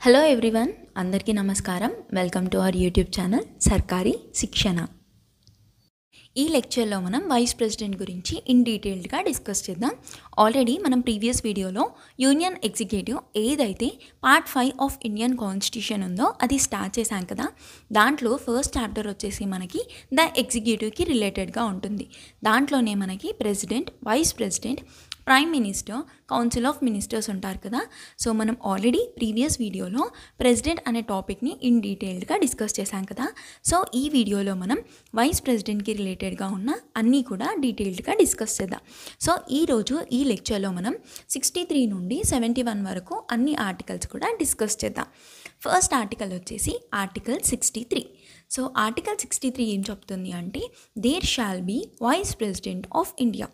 Hello everyone, అందరికీ నమస్కారం. Welcome to our YouTube channel సర్కారీ శిక్షణ. ఈ లెక్చర్లో మనం వైస్ ప్రెసిడెంట్ గురించి ఇన్ డీటెయిల్డ్గా డిస్కస్ చేద్దాం. ఆల్రెడీ మనం ప్రీవియస్ వీడియోలో యూనియన్ ఎగ్జిక్యూటివ్ ఏదైతే పార్ట్ 5 ఆఫ్ ఇండియన్ కాన్స్టిట్యూషన్ ఉందో అది స్టార్ట్ చేశాం కదా. దాంట్లో ఫస్ట్ చాప్టర్ వచ్చేసి మనకి ద ఎగ్జిక్యూటివ్కి రిలేటెడ్గా ఉంటుంది. దాంట్లోనే మనకి president, vice president, prime minister, council of ministers ఉంటారు కదా. సో మనం ఆల్రెడీ ప్రీవియస్ వీడియోలో ప్రెసిడెంట్ అనే టాపిక్ని ఇన్ డీటెయిల్డ్గా డిస్కస్ చేశాం కదా. సో ఈ వీడియోలో మనం వైస్ ప్రెసిడెంట్కి రిలేటెడ్గా ఉన్న అన్నీ కూడా డీటెయిల్డ్గా డిస్కస్ చేద్దాం. సో ఈరోజు ఈ లెక్చర్లో మనం 63 నుండి 71 వరకు అన్ని ఆర్టికల్స్ కూడా డిస్కస్ చేద్దాం. ఫస్ట్ ఆర్టికల్ వచ్చేసి ఆర్టికల్ 63. సో ఆర్టికల్ 63 ఏం చెప్తుంది అంటే there shall be vice president of India.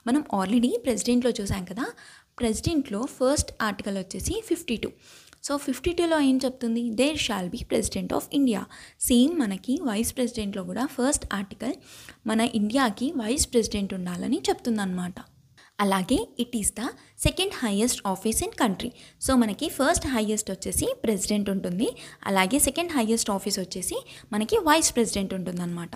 మనం ఆల్రెడీ ప్రెసిడెంట్లో చూసాం కదా. ప్రెసిడెంట్లో ఫస్ట్ ఆర్టికల్ వచ్చేసి 52. సో 52లో ఏం చెప్తుంది? There shall be president of India. Same మనకి వైస్ ప్రెసిడెంట్లో కూడా ఫస్ట్ ఆర్టికల్ మన ఇండియాకి వైస్ ప్రెసిడెంట్ ఉండాలని చెప్తుందన్నమాట. అలాగే it is the second highest office in country. So మనకి ఫస్ట్ హైయెస్ట్ వచ్చేసి ప్రెసిడెంట్ ఉంటుంది, అలాగే సెకండ్ హైయెస్ట్ ఆఫీస్ వచ్చేసి మనకి వైస్ ప్రెసిడెంట్ ఉంటుందన్నమాట.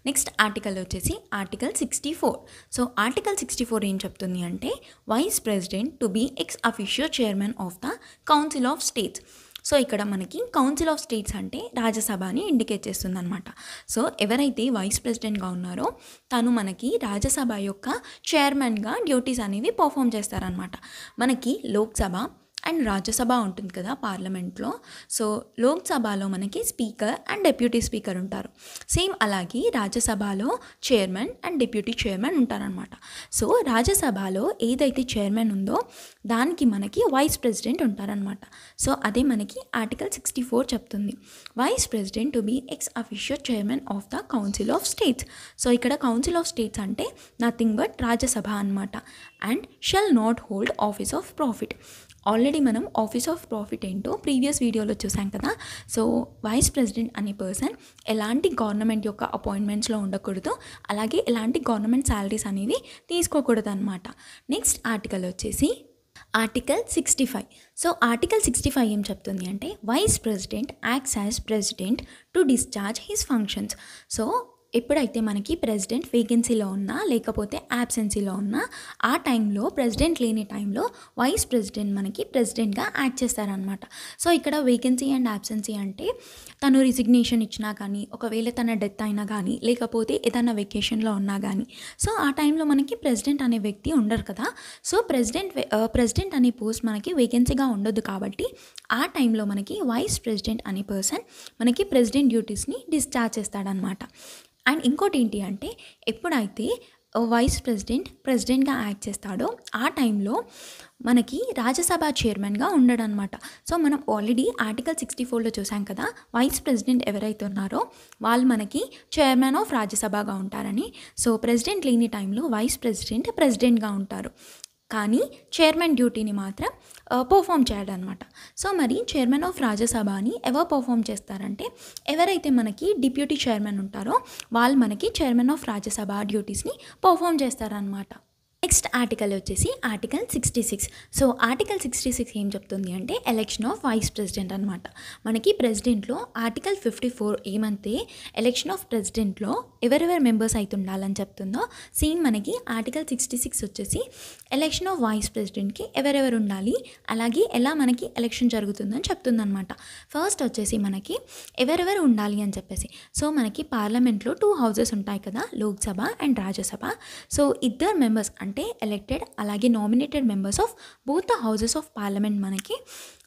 నెక్స్ట్ ఆర్టికల్ వచ్చేసి ఆర్టికల్ 64. సో ఆర్టికల్ 64 ఏం చెప్తుంది అంటే vice president to be ex officio chairman of the council of states. So ఇక్కడ మనకి కౌన్సిల్ ఆఫ్ స్టేట్స్ అంటే రాజ్యసభని ఇండికేట్ చేస్తుంది అనమాట. సో ఎవరైతే వైస్ ప్రెసిడెంట్గా ఉన్నారో తను మనకి రాజ్యసభ యొక్క చైర్మన్గా డ్యూటీస్ అనేవి పర్ఫామ్ చేస్తారనమాట. మనకి లోక్సభ అండ్ రాజ్యసభ ఉంటుంది కదా పార్లమెంట్లో. సో లోక్సభలో మనకి స్పీకర్ అండ్ డెప్యూటీ స్పీకర్ ఉంటారు. సేమ్ అలాగే రాజ్యసభలో చైర్మన్ అండ్ డిప్యూటీ చైర్మన్ ఉంటారనమాట. సో రాజ్యసభలో ఏదైతే చైర్మన్ ఉందో దానికి మనకి వైస్ ప్రెసిడెంట్ ఉంటారనమాట. సో అదే మనకి ఆర్టికల్ 64 చెప్తుంది. Vice president to be ex officio chairman of the council of states. So ఇక్కడ కౌన్సిల్ ఆఫ్ స్టేట్స్ అంటే నథింగ్ బట్ రాజ్యసభ అనమాట. And shall not hold office of profit. Already మనం ఆఫీస్ ఆఫ్ ప్రాఫిట్ ఏంటో previous వీడియోలో చూసాం కదా. So vice president అనే person ఎలాంటి గవర్నమెంట్ యొక్క అపాయింట్మెంట్స్లో ఉండకూడదు, అలాగే ఎలాంటి గవర్నమెంట్ శాలరీస్ అనేవి తీసుకోకూడదు అనమాట. నెక్స్ట్ ఆర్టికల్ వచ్చేసి ఆర్టికల్ 65. సో ఆర్టికల్ 65 ఏం చెప్తుంది అంటే vice president acts as president to discharge his functions. So ఎప్పుడైతే మనకి ప్రెసిడెంట్ వేకెన్సీలో ఉన్నా లేకపోతే యాబ్సెన్సీలో ఉన్నా ఆ టైంలో ప్రెసిడెంట్ లేని టైంలో వైస్ ప్రెసిడెంట్ మనకి ప్రెసిడెంట్గా యాక్ట్ చేస్తారనమాట. సో ఇక్కడ వేకెన్సీ అండ్ యాబ్సెన్సీ అంటే తను రిజిగ్నేషన్ ఇచ్చినా కానీ, ఒకవేళ తన డెత్ అయినా కానీ, లేకపోతే ఏదైనా వెకేషన్లో ఉన్నా కానీ, సో ఆ టైంలో మనకి ప్రెసిడెంట్ అనే వ్యక్తి ఉండరు కదా. సో ప్రెసిడెంట్ అనే పోస్ట్ మనకి వేకెన్సీగా ఉండదు కాబట్టి ఆ టైంలో మనకి వైస్ ప్రెసిడెంట్ అనే పర్సన్ మనకి ప్రెసిడెంట్ డ్యూటీస్ని డిశ్చార్జ్ చేస్తాడనమాట. అండ్ ఇంకోటి ఏంటి అంటే ఎప్పుడైతే వైస్ ప్రెసిడెంట్గా యాక్ట్ చేస్తాడో ఆ టైంలో మనకి రాజ్యసభ చైర్మన్గా ఉండడనమాట. సో మనం ఆల్రెడీ ఆర్టికల్ 64లో చూసాం కదా వైస్ ప్రెసిడెంట్ ఎవరైతే ఉన్నారో వాళ్ళు మనకి చైర్మన్ ఆఫ్ రాజ్యసభగా ఉంటారని. సో ప్రెసిడెంట్ లేని టైంలో వైస్ ప్రెసిడెంట్గా ఉంటారు, కానీ చైర్మన్ డ్యూటీని మాత్రం పర్ఫామ్ చేయాలన్నమాట. సో మరి చైర్మన్ ఆఫ్ రాజ్యసభని ఎవరు పర్ఫామ్ చేస్తారంటే ఎవరైతే మనకి డిప్యూటీ చైర్మన్ ఉంటారో వాళ్ళు మనకి చైర్మన్ ఆఫ్ రాజ్యసభ డ్యూటీస్ని పర్ఫామ్ చేస్తారనమాట. నెక్స్ట్ ఆర్టికల్ వచ్చేసి ఆర్టికల్ 66. సో ఆర్టికల్ 66 ఏం చెప్తుంది అంటే ఎలక్షన్ ఆఫ్ వైస్ ప్రెసిడెంట్ అనమాట. మనకి ప్రెసిడెంట్లో ఆర్టికల్ 54 ఏమంటే ఎలక్షన్ ఆఫ్ ప్రెసిడెంట్లో ఎవరెవరు మెంబర్స్ అయితే ఉండాలని చెప్తుందో సేమ్ మనకి ఆర్టికల్ 66 వచ్చేసి ఎలక్షన్ ఆఫ్ వైస్ ప్రెసిడెంట్కి ఎవరెవరు ఉండాలి, అలాగే ఎలా మనకి ఎలక్షన్ జరుగుతుందని చెప్తుందనమాట. ఫస్ట్ వచ్చేసి మనకి ఎవరెవరు ఉండాలి అని చెప్పేసి, సో మనకి పార్లమెంట్లో 2 హౌసెస్ ఉంటాయి కదా, లోక్సభ అండ్ రాజ్యసభ. సో ఇద్దరు మెంబర్స్ అంటే ఎలెక్టెడ్ అలాగే nominated members of both the houses of parliament మనకి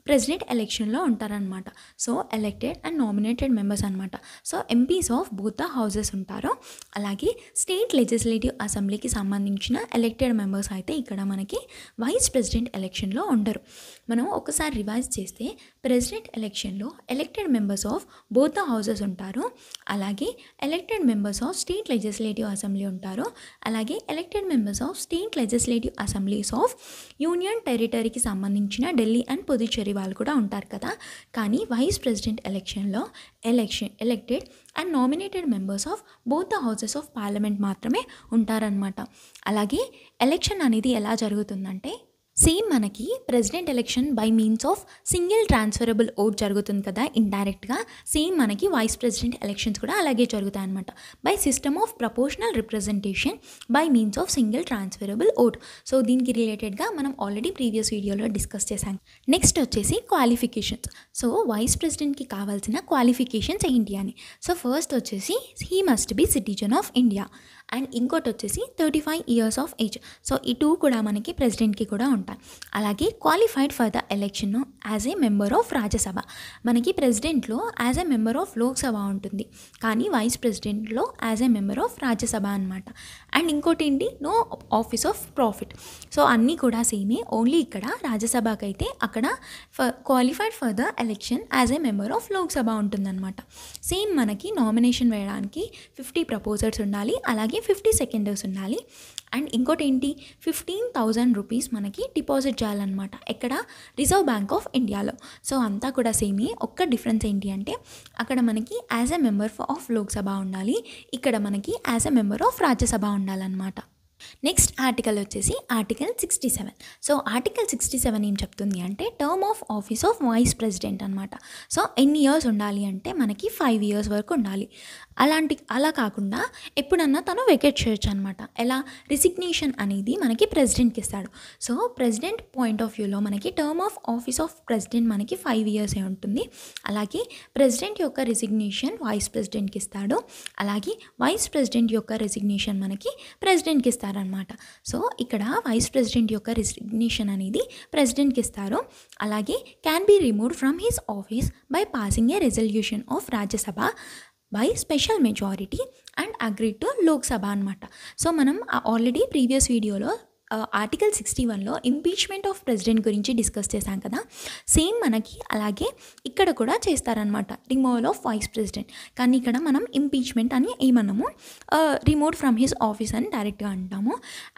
ప్రెసిడెంట్ ఎలక్షన్లో ఉంటారనమాట. So elected and nominated members అనమాట. So MPs of both the houses ఉంటారు. అలాగే స్టేట్ లెజిస్లేటివ్ అసెంబ్లీకి సంబంధించిన ఎలెక్టెడ్ మెంబర్స్ అయితే ఇక్కడ మనకి వైస్ ప్రెసిడెంట్ ఎలక్షన్లో ఉండరు. మనం ఒకసారి రివైజ్ చేస్తే ప్రెసిడెంట్ ఎలక్షన్లో elected members of both the houses ఉంటారు, అలాగే elected members of state legislative assembly ఉంటారు, అలాగే elected members of state legislative assemblies of union టెరిటరీకి సంబంధించిన ఢిల్లీ అండ్ పుదుచ్చేరి వాళ్ళు కూడా ఉంటారు కదా. కానీ వైస్ ప్రెసిడెంట్ ఎలక్షన్లో elected and nominated members of both the houses of parliament మాత్రమే ఉంటారనమాట. అలాగే ఎలక్షన్ అనేది ఎలా జరుగుతుందంటే సేమ్ మనకి president election by means of single transferable vote జరుగుతుంది కదా ఇండైరెక్ట్గా, సేమ్ మనకి వైస్ ప్రెసిడెంట్ ఎలక్షన్స్ కూడా అలాగే జరుగుతాయి అనమాట. By system of proportional representation by means of single transferable vote. So దీనికి రిలేటెడ్గా మనం ఆల్రెడీ ప్రీవియస్ వీడియోలో డిస్కస్ చేశాం. నెక్స్ట్ వచ్చేసి క్వాలిఫికేషన్స్. సో వైస్ ప్రెసిడెంట్కి కావాల్సిన క్వాలిఫికేషన్స్ ఏంటి అని. సో ఫస్ట్ వచ్చేసి he must be citizen of India, and ఇంకోటి వచ్చేసి 35 years ఆఫ్ ఏజ్. సో ఈ టూ కూడా మనకి ప్రెసిడెంట్కి కూడా ఉంటాయి. అలాగే qualified for the election as a member of Rajya Sabha. మనకి ప్రెసిడెంట్లో as a member of Lok Sabha ఉంటుంది, కానీ వైస్ ప్రెసిడెంట్లో as a member of Rajya Sabha అనమాట. అండ్ ఇంకోటి ఏంటి, no office of profit. So అన్నీ కూడా సేమే, ఓన్లీ ఇక్కడ రాజ్యసభకి అయితే అక్కడ qualified for the election as a member of Lok Sabha ఉంటుందన్నమాట. సేమ్ మనకి నామినేషన్ వేయడానికి 50 ప్రపోజర్స్ ఉండాలి, అలాగే 50 సెకండర్స్ ఉండాలి. అండ్ ఇంకోటి ఏంటి, 15,000 రూపీస్ మనకి డిపాజిట్ చేయాలన్నమాట. ఎక్కడ, రిజర్వ్ బ్యాంక్ ఆఫ్ ఇండియాలో. సో అంతా కూడా సేమే, ఒక్క డిఫరెన్స్ ఏంటి అంటే అక్కడ మనకి as a member of Lok Sabha ఉండాలి, ఇక్కడ మనకి as a member of Rajya Sabha ఉండాలన్నమాట. నెక్స్ట్ ఆర్టికల్ వచ్చేసి ఆర్టికల్ 67. సో ఆర్టికల్ 67 ఏం చెప్తుంది అంటే term of office of vice president అనమాట. సో ఎన్ని ఇయర్స్ ఉండాలి అంటే మనకి 5 years వరకు ఉండాలి. అలా కాకుండా ఎప్పుడన్నా తను వెకేట్ చేయొచ్చు అనమాట. ఎలా, రిసిగ్నేషన్ అనేది మనకి ప్రెసిడెంట్కి ఇస్తాడు. సో ప్రెసిడెంట్ పాయింట్ ఆఫ్ వ్యూలో మనకి term of office of president మనకి 5 years ఉంటుంది. అలాగే ప్రెసిడెంట్ యొక్క రిసిగ్నేషన్ వైస్ ప్రెసిడెంట్కి ఇస్తాడు, అలాగే వైస్ ప్రెసిడెంట్ యొక్క రిసిగ్నేషన్ మనకి ప్రెసిడెంట్కి ఇస్తారనమాట. సో ఇక్కడ వైస్ ప్రెసిడెంట్ యొక్క రిసిగ్నేషన్ అనేది ప్రెసిడెంట్కి ఇస్తారు. అలాగే can be removed from his office by passing A resolution of Rajya Sabha by special majority and agree to Lok Sabha అనమాట. సో మనం ఆల్రెడీ ప్రీవియస్ వీడియోలో ఆర్టికల్ 61లో ఇంపీచ్మెంట్ ఆఫ్ ప్రెసిడెంట్ గురించి డిస్కస్ చేశాం కదా, సేమ్ మనకి అలాగే ఇక్కడ కూడా చేస్తారనమాట, రిమూవల్ ఆఫ్ వైస్ ప్రెసిడెంట్. కానీ ఇక్కడ మనం ఇంపీచ్మెంట్ అని ఏమన్నాము, రిమూవ్ ఫ్రమ్ హిస్ ఆఫీస్ అని డైరెక్ట్గా అంటాము.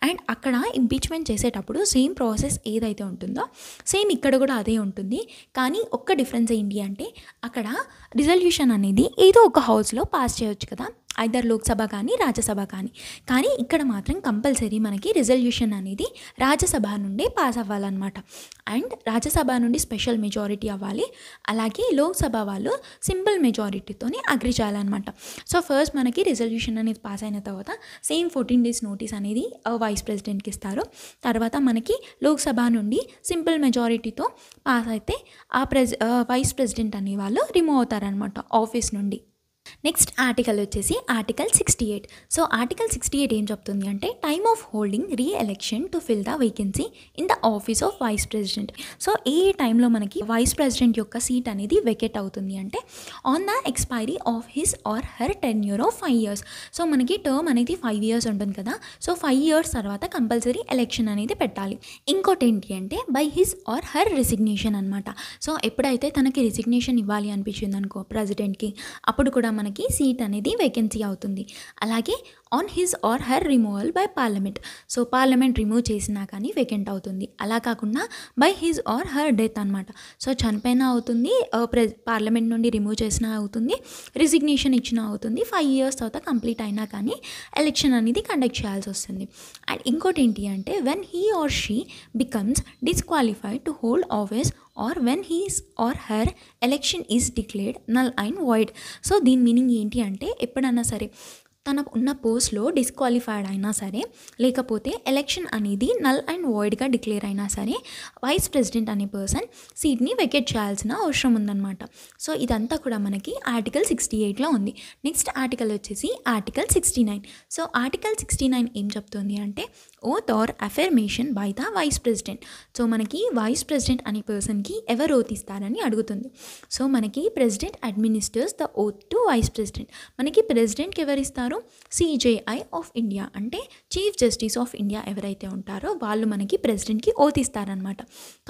అండ్ అక్కడ ఇంపీచ్మెంట్ చేసేటప్పుడు సేమ్ ప్రాసెస్ ఏదైతే ఉంటుందో సేమ్ ఇక్కడ కూడా అదే ఉంటుంది. కానీ ఒక్క డిఫరెన్స్ ఏంటి అంటే అక్కడ రిజల్యూషన్ అనేది ఏదో ఒక హౌస్లో పాస్ చేయొచ్చు కదా, ఐదర్ లోక్సభ కానీ రాజ్యసభ కానీ ఇక్కడ మాత్రం కంపల్సరీ మనకి రిజల్యూషన్ అనేది రాజ్యసభ నుండే పాస్ అవ్వాలన్నమాట. అండ్ రాజ్యసభ నుండి స్పెషల్ మెజారిటీ అవ్వాలి, అలాగే లోక్సభ వాళ్ళు సింపుల్ మెజారిటీతోనే అగ్రి చేయాలన్నమాట. సో ఫస్ట్ మనకి రిజల్యూషన్ అనేది పాస్ అయిన తర్వాత సేమ్ 14 days నోటీస్ అనేది వైస్ ప్రెసిడెంట్కి ఇస్తారు. తర్వాత మనకి లోక్సభ నుండి సింపుల్ మెజారిటీతో పాస్ అయితే వైస్ ప్రెసిడెంట్ అనే వాళ్ళు రిమూవ్ అవుతారనమాట ఆఫీస్ నుండి. నెక్స్ట్ ఆర్టికల్ వచ్చేసి ఆర్టికల్ 68. సో ఆర్టికల్ 68 ఏం చెప్తుంది అంటే time of holding re election to fill the vacancy in the office of vice president. So ఏ టైంలో మనకి వైస్ ప్రెసిడెంట్ యొక్క సీట్ అనేది వెకేట్ అవుతుంది అంటే on the expiry of his or her tenure of 5 years. So మనకి term అనేది 5 years ఉంటుంది కదా, సో 5 years తర్వాత కంపల్సరీ ఎలక్షన్ అనేది పెట్టాలి. ఇంకోటి ఏంటి అంటే by his or her resignation అనమాట. సో ఎప్పుడైతే తనకి రిసిగ్నేషన్ ఇవ్వాలి అనిపించింది అనుకో ప్రెసిడెంట్కి, అప్పుడు కూడా మనకి సీట్ అనేది వేకెన్సీ అవుతుంది. అలాగే on his or her removal by parliament. So parliament remove చేసినా కానీ వేకెంట్ అవుతుంది. అలా కాకుండా by his or her death అనమాట. సో చనిపోయినా అవుతుంది, పార్లమెంట్ నుండి రిమూవ్ చేసినా అవుతుంది, రిజిగ్నేషన్ ఇచ్చినా అవుతుంది. 5 years తర్వాత కంప్లీట్ అయినా కానీ ఎలక్షన్ అనేది కండక్ట్ చేయాల్సి వస్తుంది. అండ్ ఇంకోటి ఏంటి అంటే when he or she becomes disqualified to hold office or when his or her election is declared null and void. So దీని మీనింగ్ ఏంటి అంటే ఎప్పుడన్నా సరే తన ఉన్న పోస్ట్లో డిస్క్వాలిఫైడ్ అయినా సరే, లేకపోతే ఎలక్షన్ అనేది నల్ అండ్ వాయిడ్గా డిక్లేర్ అయినా సరే వైస్ ప్రెసిడెంట్ అనే పర్సన్ సీట్ని వెకేట్ చేయాల్సిన అవసరం ఉందన్నమాట. సో ఇదంతా కూడా మనకి ఆర్టికల్ 68లో ఉంది. నెక్స్ట్ ఆర్టికల్ వచ్చేసి ఆర్టికల్ 69. సో ఆర్టికల్ 69 ఏం చెప్తుంది అంటే oath or affirmation by the vice president. So మనకి వైస్ ప్రెసిడెంట్ అనే పర్సన్కి ఎవరు ఓత్ ఇస్తారని అడుగుతుంది. సో మనకి president administers the oath to vice president. మనకి ప్రెసిడెంట్కి ఎవరు ఇస్తారు, CJI ఆఫ్ ఇండియా అంటే చీఫ్ జస్టిస్ ఆఫ్ ఇండియా ఎవరైతే ఉంటారో వాళ్ళు మనకి ప్రెసిడెంట్కి ఓత్ ఇస్తారనమాట.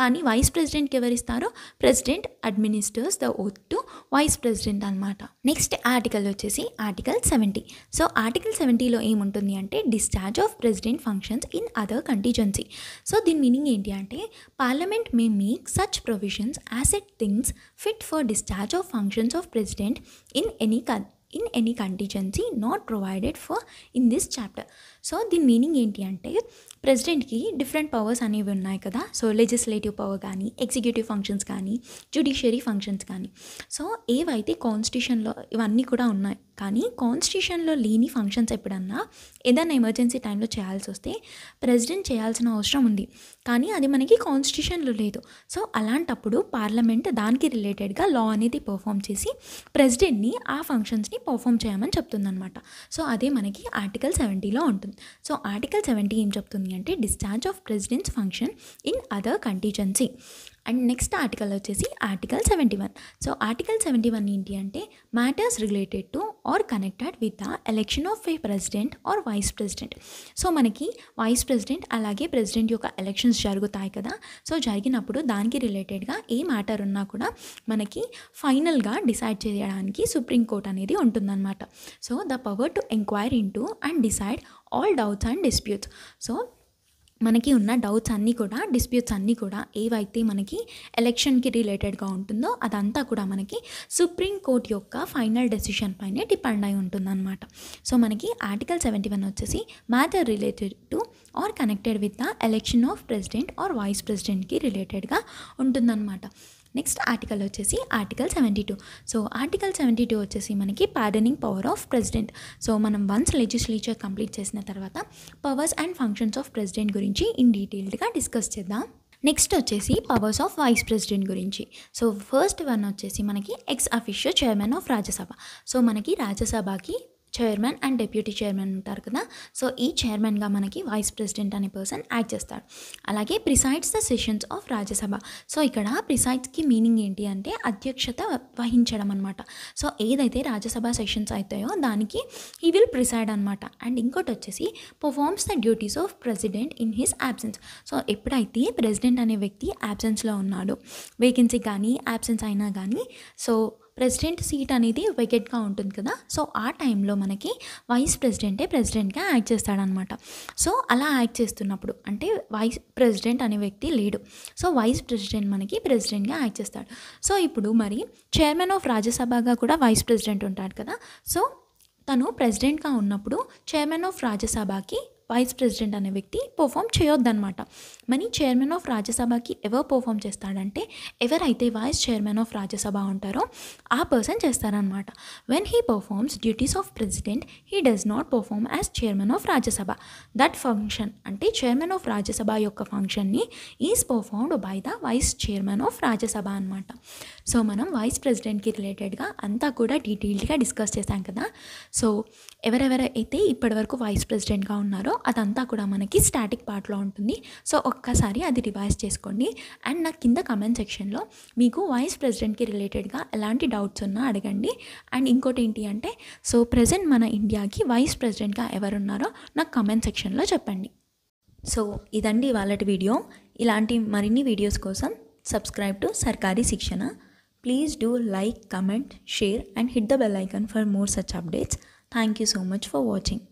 కానీ వైస్ ప్రెసిడెంట్కి ఎవరిస్తారో president administers the oath to vice president అనమాట. నెక్స్ట్ ఆర్టికల్ వచ్చేసి ఆర్టికల్ 70. సో ఆర్టికల్ 70లో ఏముంటుంది అంటే discharge of president functions in other contingency. So దీని మీనింగ్ ఏంటి అంటే parliament may make such provisions as it things fit for discharge of functions of president in in any contingency not provided for in this chapter. So దీని meaning ఏంటి అంటే ప్రెసిడెంట్కి different powers అనేవి ఉన్నాయి కదా. So legislative power కానీ, executive functions కానీ, judiciary functions కానీ. So ఏవైతే కాన్స్టిట్యూషన్లో ఇవన్నీ కూడా ఉన్నాయి, కానీ కాన్స్టిట్యూషన్లో లేని ఫంక్షన్స్ ఎప్పుడన్నా ఏదైనా ఎమర్జెన్సీ టైంలో చేయాల్సి వస్తే ప్రెసిడెంట్ చేయాల్సిన అవసరం ఉంది, కానీ అది మనకి కాన్స్టిట్యూషన్లో లేదు. సో అలాంటప్పుడు పార్లమెంట్ దానికి రిలేటెడ్గా లా అనేది పర్ఫామ్ చేసి ప్రెసిడెంట్ని ఆ ఫంక్షన్స్ని పర్ఫామ్ చేయమని చెప్తుందన్నమాట. సో అదే మనకి ఆర్టికల్ 70లో ఉంటుంది. సో ఆర్టికల్ 70 ఏం చెప్తుంది అంటే discharge of president's function in other contingency. And next article వచ్చేసి ఆర్టికల్ 71. సో ఆర్టికల్ 71 ఏంటి అంటే matters related to or connected with the election of a president or vice president. So మనకి vice president అలాగే president యొక్క elections జరుగుతాయి కదా. So జరిగినప్పుడు దానికి రిలేటెడ్గా ఏ మ్యాటర్ ఉన్నా కూడా మనకి ఫైనల్గా డిసైడ్ చేయడానికి సుప్రీంకోర్టు అనేది ఉంటుందన్నమాట. So the power to enquire into and decide all doubts and disputes. So మనకి ఉన్న డౌట్స్ అన్నీ కూడా, డిస్ప్యూట్స్ అన్నీ కూడా ఏవైతే మనకి ఎలక్షన్కి రిలేటెడ్గా ఉంటుందో అదంతా కూడా మనకి సుప్రీంకోర్టు యొక్క ఫైనల్ డెసిషన్ పైనే డిపెండ్ అయి ఉంటుందన్నమాట. సో మనకి ఆర్టికల్ 71 వచ్చేసి matter related to or connected with the election of president or vice ప్రెసిడెంట్కి రిలేటెడ్గా ఉంటుందన్నమాట. నెక్స్ట్ ఆర్టికల్ వచ్చేసి ఆర్టికల్ 72. సో ఆర్టికల్ 72 వచ్చేసి మనకి pardoning power of president. So మనం వన్స్ లెజిస్లేచర్ కంప్లీట్ చేసిన తర్వాత powers and functions of president గురించి ఇన్ డీటెయిల్డ్గా డిస్కస్ చేద్దాం. నెక్స్ట్ వచ్చేసి పవర్స్ ఆఫ్ వైస్ ప్రెసిడెంట్ గురించి. సో ఫస్ట్ వన్ వచ్చేసి మనకి ex officio chairman of Rajya Sabha. So మనకి రాజ్యసభకి చైర్మన్ అండ్ డెప్యూటీ చైర్మన్ ఉంటారు కదా. సో ఈ చైర్మన్గా మనకి వైస్ ప్రెసిడెంట్ అనే పర్సన్ యాక్ట్ చేస్తాడు. అలాగే presides the sessions of Rajya Sabha. So ఇక్కడ ప్రిసైడ్స్కి మీనింగ్ ఏంటి అంటే అధ్యక్షత వహించడం అనమాట. సో ఏదైతే రాజ్యసభ సెషన్స్ అవుతాయో దానికి హీ విల్ ప్రిసైడ్ అనమాట. అండ్ ఇంకోటి వచ్చేసి performs the duties of president in his absence. So ఎప్పుడైతే ప్రెసిడెంట్ అనే వ్యక్తి యాబ్సెన్స్లో ఉన్నాడో, వేకెన్సీ కానీ యాబ్సెన్స్ అయినా కానీ, సో ప్రెసిడెంట్ సీట్ అనేది వెకెట్గా ఉంటుంది కదా. సో ఆ టైంలో మనకి వైస్ ప్రెసిడెంటే ప్రెసిడెంట్గా యాక్ట్ చేస్తాడనమాట. సో అలా యాక్ట్ చేస్తున్నప్పుడు అంటే వైస్ ప్రెసిడెంట్ అనే వ్యక్తి లేడు, సో వైస్ ప్రెసిడెంట్ మనకి ప్రెసిడెంట్గా యాక్ట్ చేస్తాడు. సో ఇప్పుడు మరి చైర్మన్ ఆఫ్ రాజ్యసభగా కూడా వైస్ ప్రెసిడెంట్ ఉంటాడు కదా. సో తను ప్రెసిడెంట్గా ఉన్నప్పుడు చైర్మన్ ఆఫ్ రాజ్యసభకి వైస్ ప్రెసిడెంట్ అనే వ్యక్తి పర్ఫామ్ చేయొద్దనమాట. మరి చైర్మన్ ఆఫ్ రాజ్యసభకి ఎవరు పర్ఫామ్ చేస్తాడంటే ఎవరైతే వైస్ చైర్మన్ ఆఫ్ రాజ్యసభ ఉంటారో ఆ పర్సన్ చేస్తారనమాట. When he performs duties of president he does not perform as chairman of Rajya Sabha. That function అంటే చైర్మన్ ఆఫ్ రాజ్యసభ యొక్క ఫంక్షన్ని is performed by the vice chairman of Rajya Sabha అనమాట. సో మనం వైస్ ప్రెసిడెంట్కి రిలేటెడ్గా అంతా కూడా డీటెయిల్డ్గా డిస్కస్ చేశాం కదా. సో ఎవరెవరైతే ఇప్పటివరకు వైస్ ప్రెసిడెంట్గా ఉన్నారో అదంతా కూడా మనకి స్టాటిక్ పార్ట్లో ఉంటుంది. సో ఒక్కసారి అది రివైజ్ చేసుకోండి. అండ్ నాకు కింద కమెంట్ సెక్షన్లో మీకు వైస్ ప్రెసిడెంట్కి రిలేటెడ్గా ఎలాంటి డౌట్స్ ఉన్నా అడగండి. అండ్ ఇంకోటి ఏంటి అంటే సో ప్రజెంట్ మన ఇండియాకి వైస్ ప్రెసిడెంట్గా ఎవరున్నారో నాకు కమెంట్ సెక్షన్లో చెప్పండి. సో ఇదండి ఇవాళటి వీడియో. ఇలాంటి మరిన్ని వీడియోస్ కోసం సబ్స్క్రైబ్ టు సర్కారీ శిక్షణ. Please do like, comment, share and hit the bell icon for more such updates. Thank you so much for watching.